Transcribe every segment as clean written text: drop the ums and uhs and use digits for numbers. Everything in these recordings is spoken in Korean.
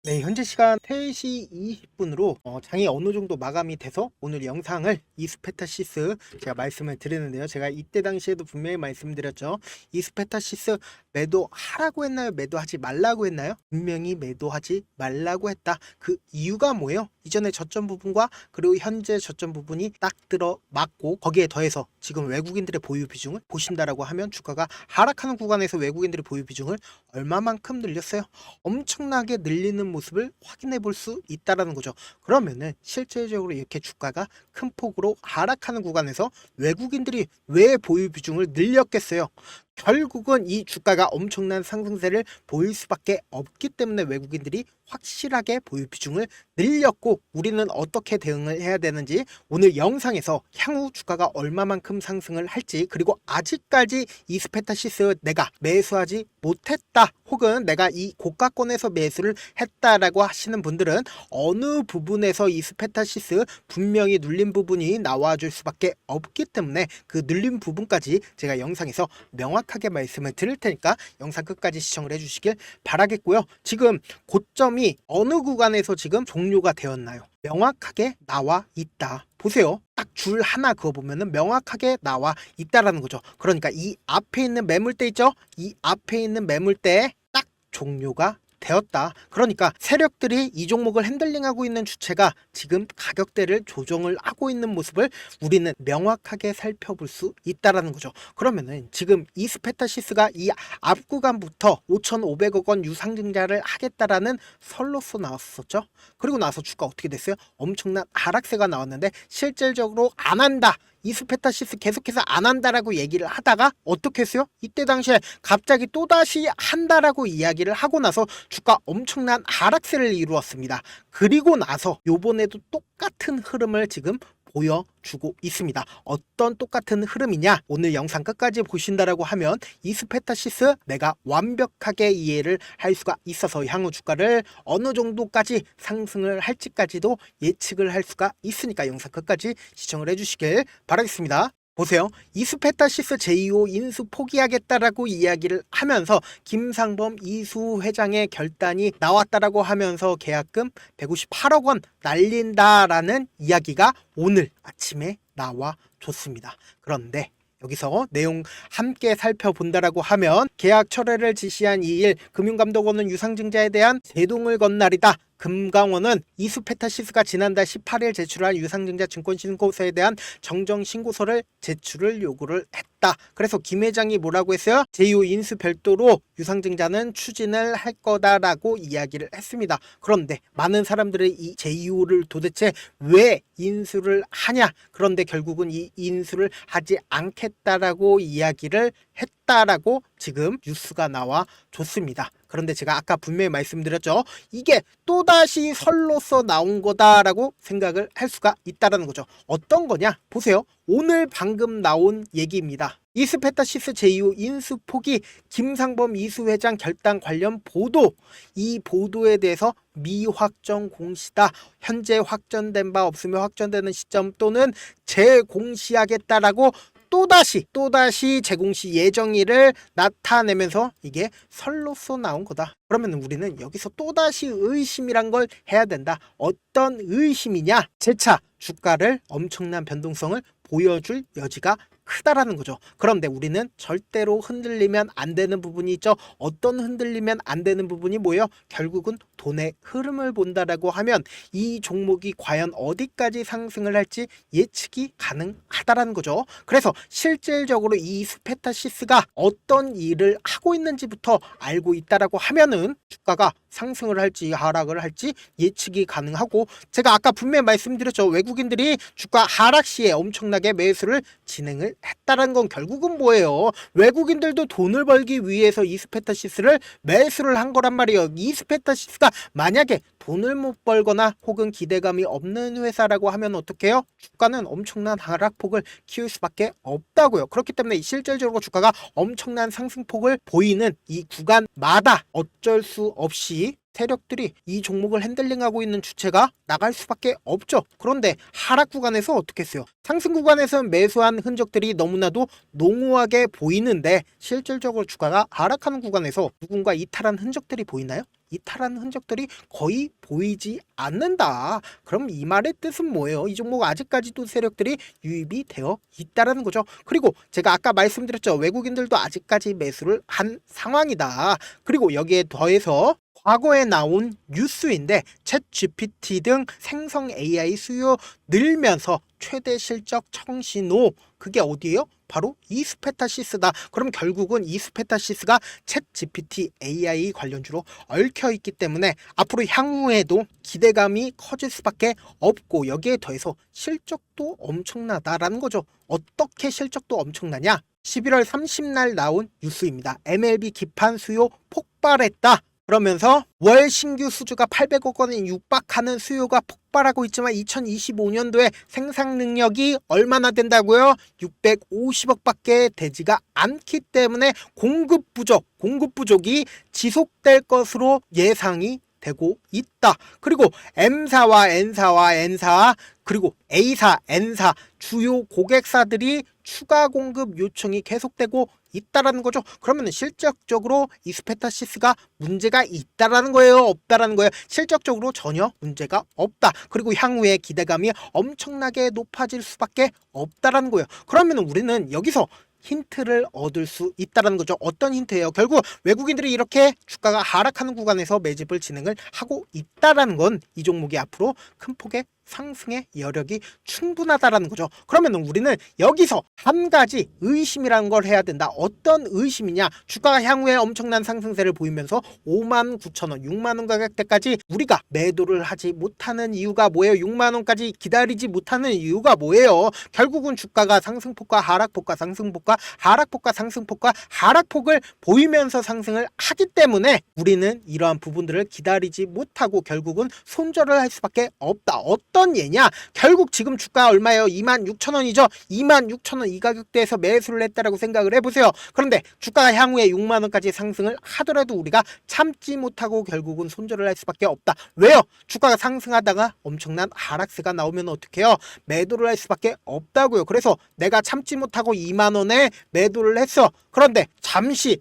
네, 현재 시간 3시 20분으로 장이 어느 정도 마감이 돼서 오늘 영상을 이스페타시스 제가 말씀을 드리는데요. 제가 이때 당시에도 분명히 말씀드렸죠. 이스페타시스 매도하라고 했나요? 매도하지 말라고 했나요? 분명히 매도하지 말라고 했다. 그 이유가 뭐예요? 이전에 저점 부분과 그리고 현재 저점 부분이 딱 들어 맞고 거기에 더해서 지금 외국인들의 보유 비중을 보신다라고 하면 주가가 하락하는 구간에서 외국인들의 보유 비중을 얼마만큼 늘렸어요? 엄청나게 늘리는 모습을 확인해 볼 수 있다라는 거죠. 그러면은 실질적으로 이렇게 주가가 큰 폭으로 하락하는 구간에서 외국인들이 왜 보유 비중을 늘렸겠어요? 결국은 이 주가가 엄청난 상승세를 보일 수밖에 없기 때문에 외국인들이 확실하게 보유 비중을 늘렸고, 우리는 어떻게 대응을 해야 되는지 오늘 영상에서 향후 주가가 얼마만큼 상승을 할지, 그리고 아직까지 이스페타시스 내가 매수하지 못했다, 혹은 내가 이 고가권에서 매수를 했다라고 하시는 분들은 어느 부분에서 이스페타시스 분명히 눌린 부분이 나와줄 수밖에 없기 때문에 그 눌린 부분까지 제가 영상에서 명확하게 말씀을 드릴 테니까 영상 끝까지 시청을 해주시길 바라겠고요. 지금 고점이 어느 구간에서 지금 종료가 되었나요? 명확하게 나와 있다. 보세요. 딱 줄 하나 그어 보면은 명확하게 나와 있다라는 거죠. 그러니까 이 앞에 있는 매물대 있죠? 이 앞에 있는 매물대에 딱 종료가 되었다. 그러니까 세력들이 이 종목을 핸들링하고 있는 주체가 지금 가격대를 조정을 하고 있는 모습을 우리는 명확하게 살펴볼 수 있다라는 거죠. 그러면은 지금 이스페타시스가 이 앞 구간부터 5,500억 원 유상증자를 하겠다라는 설로서 나왔었죠. 그리고 나서 주가 어떻게 됐어요? 엄청난 하락세가 나왔는데 실질적으로 안 한다, 이스페타시스 계속해서 안 한다라고 얘기를 하다가 어떻게 했어요? 이때 당시에 갑자기 또다시 한다라고 이야기를 하고 나서 주가 엄청난 하락세를 이루었습니다. 그리고 나서 요번에도 똑같은 흐름을 지금 보여주고 있습니다. 어떤 똑같은 흐름이냐? 오늘 영상 끝까지 보신다라고 하면 이스페타시스 내가 완벽하게 이해를 할 수가 있어서 향후 주가를 어느 정도까지 상승을 할지까지도 예측을 할 수가 있으니까 영상 끝까지 시청을 해주시길 바라겠습니다. 보세요. 이스페타시스 제2호 인수 포기하겠다라고 이야기를 하면서 김상범 이수 회장의 결단이 나왔다라고 하면서 계약금 158억 원 날린다라는 이야기가 오늘 아침에 나와 줬습니다. 그런데 여기서 내용 함께 살펴본다라고 하면 계약 철회를 지시한 2일 금융감독원은 유상증자에 대한 제동을 건 날이다. 금강원은 이스페타시스가 지난달 18일 제출한 유상증자 증권신고서에 대한 정정신고서를 제출을 요구를 했다. 그래서 김 회장이 뭐라고 했어요? 제2호 인수 별도로 유상증자는 추진을 할 거다라고 이야기를 했습니다. 그런데 많은 사람들이 이 제2호를 도대체 왜 인수를 하냐? 그런데 결국은 이 인수를 하지 않겠다라고 이야기를 했다라고 지금 뉴스가 나와 줬습니다. 그런데 제가 아까 분명히 말씀드렸죠. 이게 또다시 설로서 나온 거다라고 생각을 할 수가 있다는 거죠. 어떤 거냐? 보세요. 오늘 방금 나온 얘기입니다. 이스페타시스 제2호 인수 포기 김상범 이수 회장 결단 관련 보도, 이 보도에 대해서 미확정 공시다. 현재 확정된 바 없으며 확정되는 시점 또는 재공시하겠다라고 또다시 재공시 예정일을 나타내면서 이게 설로서 나온 거다. 그러면 우리는 여기서 또다시 의심이란 걸 해야 된다. 어떤 의심이냐? 재차 주가를 엄청난 변동성을 보여줄 여지가 크다라는 거죠. 그런데 우리는 절대로 흔들리면 안 되는 부분이 있죠. 어떤 흔들리면 안 되는 부분이 뭐예요? 결국은 돈의 흐름을 본다라고 하면 이 종목이 과연 어디까지 상승을 할지 예측이 가능하다라는 거죠. 그래서 실질적으로 이 스페타시스가 어떤 일을 하고 있는지부터 알고 있다라고 하면은 주가가 상승을 할지 하락을 할지 예측이 가능하고, 제가 아까 분명히 말씀드렸죠. 외국인들이 주가 하락 시에 엄청나게 매수를 진행을 했다는 건 결국은 뭐예요? 외국인들도 돈을 벌기 위해서 이스페타시스를 매수를 한 거란 말이에요. 이스페타시스가 만약에 돈을 못 벌거나 혹은 기대감이 없는 회사라고 하면 어떡해요? 주가는 엄청난 하락폭을 키울 수밖에 없다고요. 그렇기 때문에 실질적으로 주가가 엄청난 상승폭을 보이는 이 구간마다 어쩔 수 없이 이 세력들이 이 종목을 핸들링하고 있는 주체가 나갈 수밖에 없죠. 그런데 하락 구간에서 어떻게 했어요? 상승 구간에서는 매수한 흔적들이 너무나도 농후하게 보이는데 실질적으로 주가가 하락하는 구간에서 누군가 이탈한 흔적들이 보이나요? 이탈한 흔적들이 거의 보이지 않는다. 그럼 이 말의 뜻은 뭐예요? 이 종목 아직까지도 세력들이 유입이 되어 있다라는 거죠. 그리고 제가 아까 말씀드렸죠. 외국인들도 아직까지 매수를 한 상황이다. 그리고 여기에 더해서 과거에 나온 뉴스인데 챗 GPT 등 생성 AI 수요 늘면서 최대 실적 청신호, 그게 어디예요? 바로 이스페타시스다. 그럼 결국은 이스페타시스가 챗 GPT AI 관련주로 얽혀 있기 때문에 앞으로 향후에도 기대감이 커질 수밖에 없고, 여기에 더해서 실적도 엄청나다라는 거죠. 어떻게 실적도 엄청나냐? 11월 30날 나온 뉴스입니다. MLB 기판 수요 폭발했다. 그러면서 월 신규 수주가 800억 원에 육박하는 수요가 폭발하고 있지만 2025년도에 생산 능력이 얼마나 된다고요? 650억밖에 되지가 않기 때문에 공급 부족이 지속될 것으로 예상이 되고 있다. 그리고 M사와 N사 그리고 A사, N사 주요 고객사들이 추가 공급 요청이 계속되고 있다라는 거죠. 그러면 실질적으로 이스페타시스가 문제가 있다라는 거예요? 없다라는 거예요? 실질적으로 전혀 문제가 없다. 그리고 향후에 기대감이 엄청나게 높아질 수밖에 없다라는 거예요. 그러면 우리는 여기서 힌트를 얻을 수 있다는 거죠. 어떤 힌트예요? 결국 외국인들이 이렇게 주가가 하락하는 구간에서 매집을 진행을 하고 있다는 건 이 종목이 앞으로 큰 폭의 상승의 여력이 충분하다라는 거죠. 그러면 우리는 여기서 한 가지 의심이라는 걸 해야 된다. 어떤 의심이냐? 주가가 향후에 엄청난 상승세를 보이면서 59,000원, 6만원 가격대까지 우리가 매도를 하지 못하는 이유가 뭐예요? 6만원까지 기다리지 못하는 이유가 뭐예요? 결국은 주가가 상승폭과 하락폭과 상승폭과 하락폭과 상승폭과 하락폭을 보이면서 상승을 하기 때문에 우리는 이러한 부분들을 기다리지 못하고 결국은 손절을 할 수밖에 없다. 어떤 예냐? 결국 지금 주가 얼마예요? 26,000원이죠. 26,000원 이 가격대에서 매수를 했다라고 생각을 해보세요. 그런데 주가가 향후에 6만원까지 상승을 하더라도 우리가 참지 못하고 결국은 손절을 할 수밖에 없다. 왜요? 주가가 상승하다가 엄청난 하락세가 나오면 어떡해요? 매도를 할 수밖에 없다고요. 그래서 내가 참지 못하고 2만원에 매도를 했어. 그런데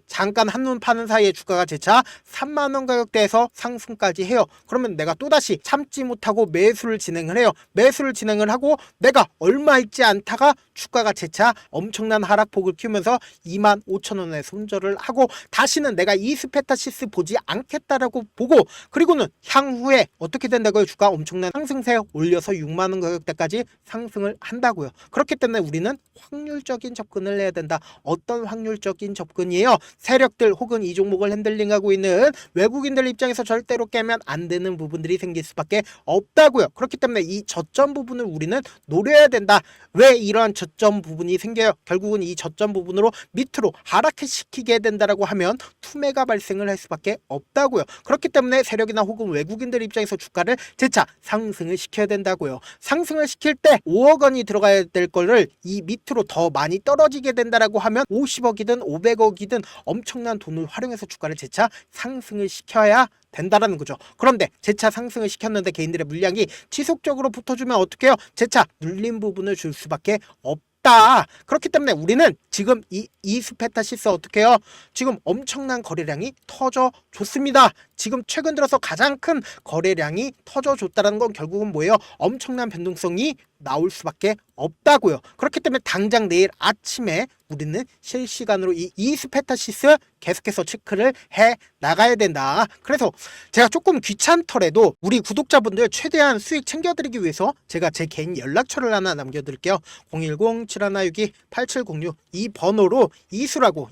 잠깐 한눈 파는 사이에 주가가 재차 3만원 가격대에서 상승까지 해요. 그러면 내가 또다시 참지 못하고 매수를 진행을 해요. 매수를 진행을 하고 내가 얼마 있지 않다가 주가가 재차 엄청난 하락폭을 키우면서 25,000원에 손절을 하고 다시는 내가 이스페타시스 보지 않겠다라고 보고, 그리고는 향후에 어떻게 된다고요? 주가 엄청난 상승세 올려서 6만원 가격대까지 상승을 한다고요. 그렇기 때문에 우리는 확률적인 접근을 해야 된다. 어떤 확률적인 접근이에요? 세력들 혹은 이 종목을 핸들링하고 있는 외국인들 입장에서 절대로 깨면 안 되는 부분들이 생길 수밖에 없다고요. 그렇기 때문에 이 저점 부분을 우리는 노려야 된다. 왜 이러한 저점 부분이 생겨요? 결국은 이 저점 부분으로 밑으로 하락시키게 된다라고 하면 투매가 발생을 할 수밖에 없다고요. 그렇기 때문에 세력이나 혹은 외국인들 입장에서 주가를 재차 상승을 시켜야 된다고요. 상승을 시킬 때 5억 원이 들어가야 될 거를 이 밑으로 더 많이 떨어지게 된다라고 하면 50억이든 500억이든 엄청난 돈을 활용해서 주가를 재차 상승을 시켜야 된다라는 거죠. 그런데 재차 상승을 시켰는데 개인들의 물량이 지속적으로 붙어주면 어떻게 해요? 재차 눌린 부분을 줄 수밖에 없다. 그렇기 때문에 우리는 지금 이 이스페타시스 어떻게 해요? 지금 엄청난 거래량이 터져줬습니다. 지금 최근 들어서 가장 큰 거래량이 터져줬다는 건 결국은 뭐예요? 엄청난 변동성이 나올 수밖에 없다고요. 그렇기 때문에 당장 내일 아침에 우리는 실시간으로 이 이스페타시스 계속해서 체크를 해 나가야 된다. 그래서 제가 조금 귀찮더라도 우리 구독자분들 최대한 수익 챙겨드리기 위해서 제가 제 개인 연락처를 하나 남겨드릴게요. 010-7162-8706 이 번호로 이수라고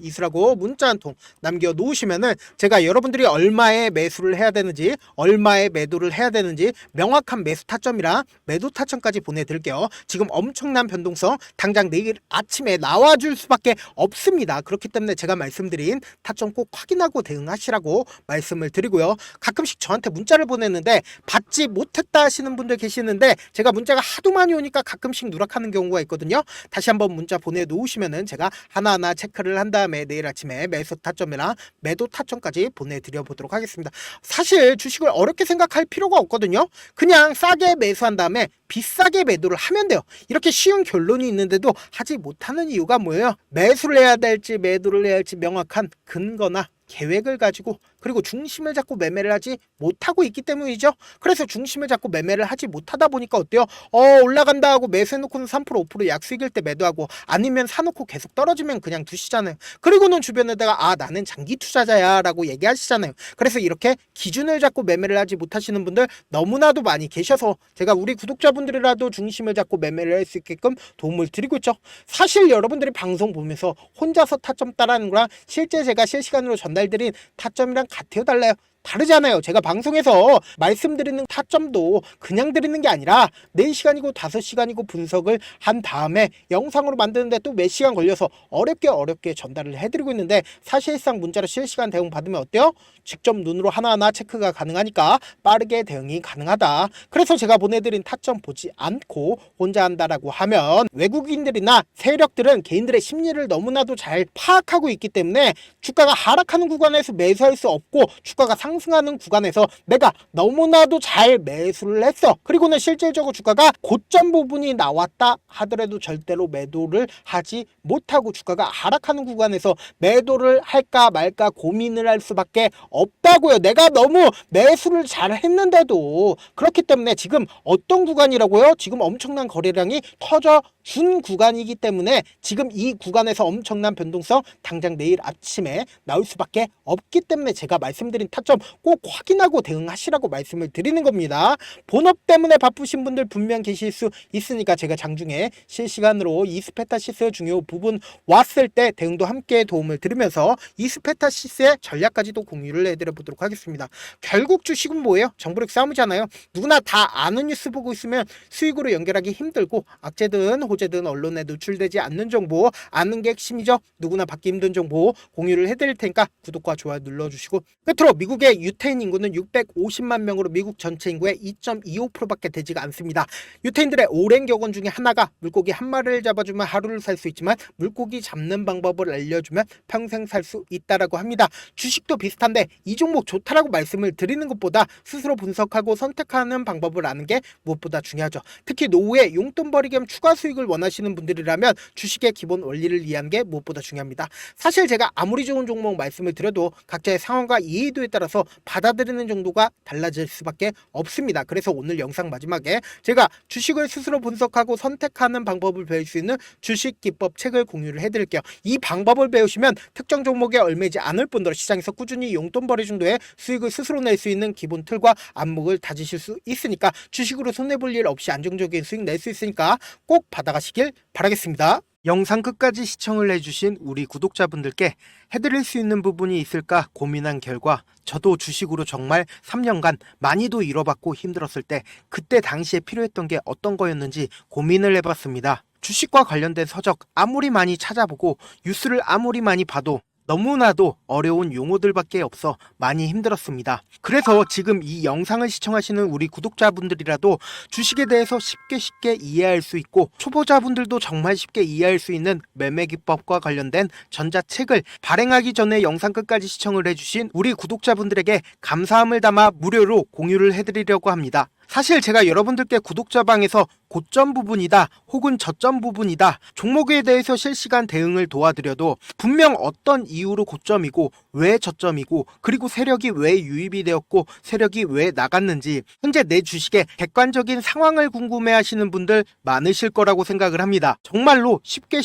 문자 한 통 남겨놓으시면은 제가 여러분들이 얼마에 매수를 해야 되는지, 얼마에 매도를 해야 되는지 명확한 매수 타점이랑 매도 타점까지 보내드릴게요. 지금 엄청난 변동성 당장 내일 아침에 나와줄 수밖에 없습니다. 그렇기 때문에 제가 말씀드린 타점 꼭 확인하고 대응하시라고 말씀을 드리고요. 가끔씩 저한테 문자를 보냈는데 받지 못했다 하시는 분들 계시는데 제가 문자가 하도 많이 오니까 가끔씩 누락하는 경우가 있거든요. 다시 한번 문자 보내놓으시면은 제가 하나하나 체크를 한 다음에 내일 아침에 매수 타점이나 매도 타점까지 보내드려 보도록 하겠습니다. 사실 주식을 어렵게 생각할 필요가 없거든요. 그냥 싸게 매수한 다음에 비싸게 매도를 하면 돼요. 이렇게 쉬운 결론이 있는데도 하지 못하는 이유가 뭐예요? 매수를 해야 될지 매도를 해야 할지 명확한 근거나 계획을 가지고 그리고 중심을 잡고 매매를 하지 못하고 있기 때문이죠. 그래서 중심을 잡고 매매를 하지 못하다 보니까 어때요? 올라간다 하고 매수해놓고는 3% 5% 약수익일 때 매도하고 아니면 사놓고 계속 떨어지면 그냥 두시잖아요. 그리고는 주변에다가 나는 장기 투자자야 라고 얘기하시잖아요. 그래서 이렇게 기준을 잡고 매매를 하지 못하시는 분들 너무나도 많이 계셔서 제가 우리 구독자분들이라도 중심을 잡고 매매를 할 수 있게끔 도움을 드리고 있죠. 사실 여러분들이 방송 보면서 혼자서 타점 따라하는 거랑 실제 제가 실시간으로 전달드린 타점이랑 같아요, 달라요? 다르잖아요. 제가 방송에서 말씀드리는 타점도 그냥 드리는 게 아니라 4시간이고 5시간이고 분석을 한 다음에 영상으로 만드는데 또 몇 시간 걸려서 어렵게 전달을 해드리고 있는데 사실상 문자로 실시간 대응 받으면 어때요? 직접 눈으로 하나하나 체크가 가능하니까 빠르게 대응이 가능하다. 그래서 제가 보내드린 타점 보지 않고 혼자 한다라고 하면 외국인들이나 세력들은 개인들의 심리를 너무나도 잘 파악하고 있기 때문에 주가가 하락하는 구간에서 매수할 수 없고 주가가 상승하는 구간에서 내가 너무나도 잘 매수를 했어. 그리고는 실질적으로 주가가 고점 부분이 나왔다 하더라도 절대로 매도를 하지 못하고 주가가 하락하는 구간에서 매도를 할까 말까 고민을 할 수밖에 없다고요. 내가 너무 매수를 잘 했는데도. 그렇기 때문에 지금 어떤 구간이라고요? 지금 엄청난 거래량이 터져준 구간이기 때문에 지금 이 구간에서 엄청난 변동성 당장 내일 아침에 나올 수밖에 없기 때문에 제가 말씀드린 타점 꼭 확인하고 대응하시라고 말씀을 드리는 겁니다. 본업 때문에 바쁘신 분들 분명 계실 수 있으니까 제가 장중에 실시간으로 이스페타시스 중요 부분 왔을 때 대응도 함께 도움을 드리면서 이스페타시스의 전략까지도 공유를 해드려 보도록 하겠습니다. 결국 주식은 뭐예요? 정보력 싸움이잖아요. 누구나 다 아는 뉴스 보고 있으면 수익으로 연결하기 힘들고 악재든 호재든 언론에 노출되지 않는 정보 아는 게 핵심이죠. 누구나 받기 힘든 정보 공유를 해드릴 테니까 구독과 좋아요 눌러주시고 끝으로 미국의 유태인 인구는 650만 명으로 미국 전체 인구의 2.25%밖에 되지가 않습니다. 유태인들의 오랜 격언 중에 하나가 물고기 한 마리를 잡아주면 하루를 살 수 있지만 물고기 잡는 방법을 알려주면 평생 살 수 있다라고 합니다. 주식도 비슷한데 이 종목 좋다라고 말씀을 드리는 것보다 스스로 분석하고 선택하는 방법을 아는 게 무엇보다 중요하죠. 특히 노후에 용돈벌이 겸 추가 수익을 원하시는 분들이라면 주식의 기본 원리를 이해하는 게 무엇보다 중요합니다. 사실 제가 아무리 좋은 종목 말씀을 드려도 각자의 상황과 이해도에 따라서 받아들이는 정도가 달라질 수밖에 없습니다. 그래서 오늘 영상 마지막에 제가 주식을 스스로 분석하고 선택하는 방법을 배울 수 있는 주식 기법 책을 공유를 해드릴게요. 이 방법을 배우시면 특정 종목에 얽매이지 않을 뿐더러 시장에서 꾸준히 용돈벌이 정도의 수익을 스스로 낼 수 있는 기본 틀과 안목을 다지실 수 있으니까 주식으로 손해볼 일 없이 안정적인 수익 낼 수 있으니까 꼭 받아가시길 바라겠습니다. 영상 끝까지 시청을 해주신 우리 구독자분들께 해드릴 수 있는 부분이 있을까 고민한 결과 저도 주식으로 정말 3년간 많이도 잃어봤고 힘들었을 때 그때 당시에 필요했던 게 어떤 거였는지 고민을 해봤습니다. 주식과 관련된 서적 아무리 많이 찾아보고 뉴스를 아무리 많이 봐도 너무나도 어려운 용어들밖에 없어 많이 힘들었습니다. 그래서 지금 이 영상을 시청하시는 우리 구독자분들이라도 주식에 대해서 쉽게 이해할 수 있고 초보자분들도 정말 쉽게 이해할 수 있는 매매 기법과 관련된 전자책을 발행하기 전에 영상 끝까지 시청을 해주신 우리 구독자분들에게 감사함을 담아 무료로 공유를 해드리려고 합니다. 사실 제가 여러분들께 구독자방에서 고점 부분이다 혹은 저점 부분이다 종목에 대해서 실시간 대응을 도와드려도 분명 어떤 이유로 고점이고 왜 저점이고 그리고 세력이 왜 유입이 되었고 세력이 왜 나갔는지 현재 내 주식의 객관적인 상황을 궁금해 하시는 분들 많으실 거라고 생각을 합니다. 정말로 쉽게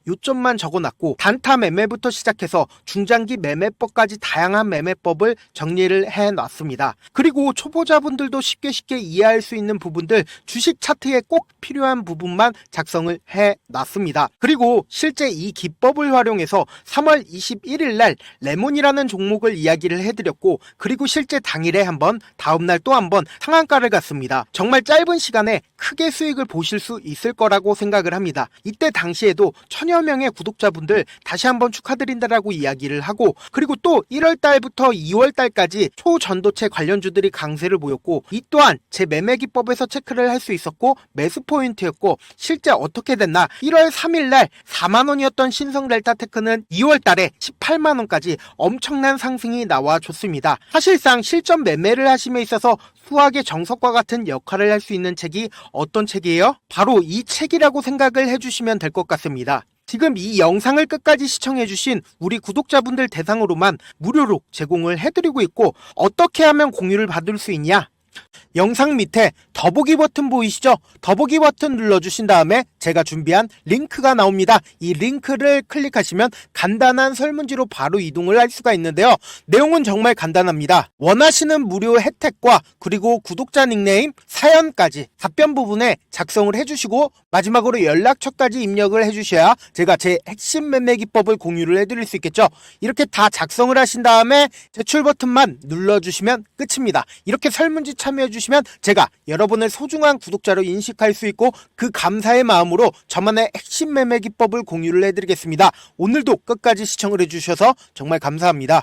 요점만 적어놨고 단타 매매부터 시작해서 중장기 매매법까지 다양한 매매법을 정리를 해놨습니다. 그리고 초보자분들도 쉽게 이해할 수 있는 부분들, 주식 차트에 꼭 필요한 부분만 작성을 해놨습니다. 그리고 실제 이 기법을 활용해서 3월 21일 날 레몬이라는 종목을 이야기를 해드렸고, 그리고 실제 당일에 한번, 다음날 또 한번 상한가를 갔습니다. 정말 짧은 시간에 크게 수익을 보실 수 있을 거라고 생각을 합니다. 이때 당시에도 천여 명의 구독자분들 다시 한번 축하드린다라고 이야기를 하고, 그리고 또 1월 달부터 2월 달까지 초전도체 관련주들이 강세를 보였고, 이 또한 제 매매 기법에서 체크를 할 수 있었고 매수 포인트였고, 실제 어떻게 됐나, 1월 3일 날 4만원이었던 신성델타테크는 2월 달에 18만원까지 엄청난 상승이 나와줬습니다. 사실상 실전 매매를 하심에 있어서 수학의 정석과 같은 역할을 할 수 있는 책이 어떤 책이에요? 바로 이 책이라고 생각을 해주시면 될 것 같습니다. 지금 이 영상을 끝까지 시청해주신 우리 구독자분들 대상으로만 무료로 제공을 해드리고 있고, 어떻게 하면 공유를 받을 수 있냐? 영상 밑에 더보기 버튼 보이시죠? 더보기 버튼 눌러주신 다음에 제가 준비한 링크가 나옵니다. 이 링크를 클릭하시면 간단한 설문지로 바로 이동을 할 수가 있는데요. 내용은 정말 간단합니다. 원하시는 무료 혜택과 그리고 구독자 닉네임, 사연까지 답변 부분에 작성을 해주시고, 마지막으로 연락처까지 입력을 해주셔야 제가 제 핵심 매매 기법을 공유를 해드릴 수 있겠죠. 이렇게 다 작성을 하신 다음에 제출 버튼만 눌러주시면 끝입니다. 이렇게 설문지 참여해주시면 제가 여러분을 소중한 구독자로 인식할 수 있고, 그 감사의 마음으로 저만의 핵심 매매 기법을 공유를 해드리겠습니다. 오늘도 끝까지 시청을 해주셔서 정말 감사합니다.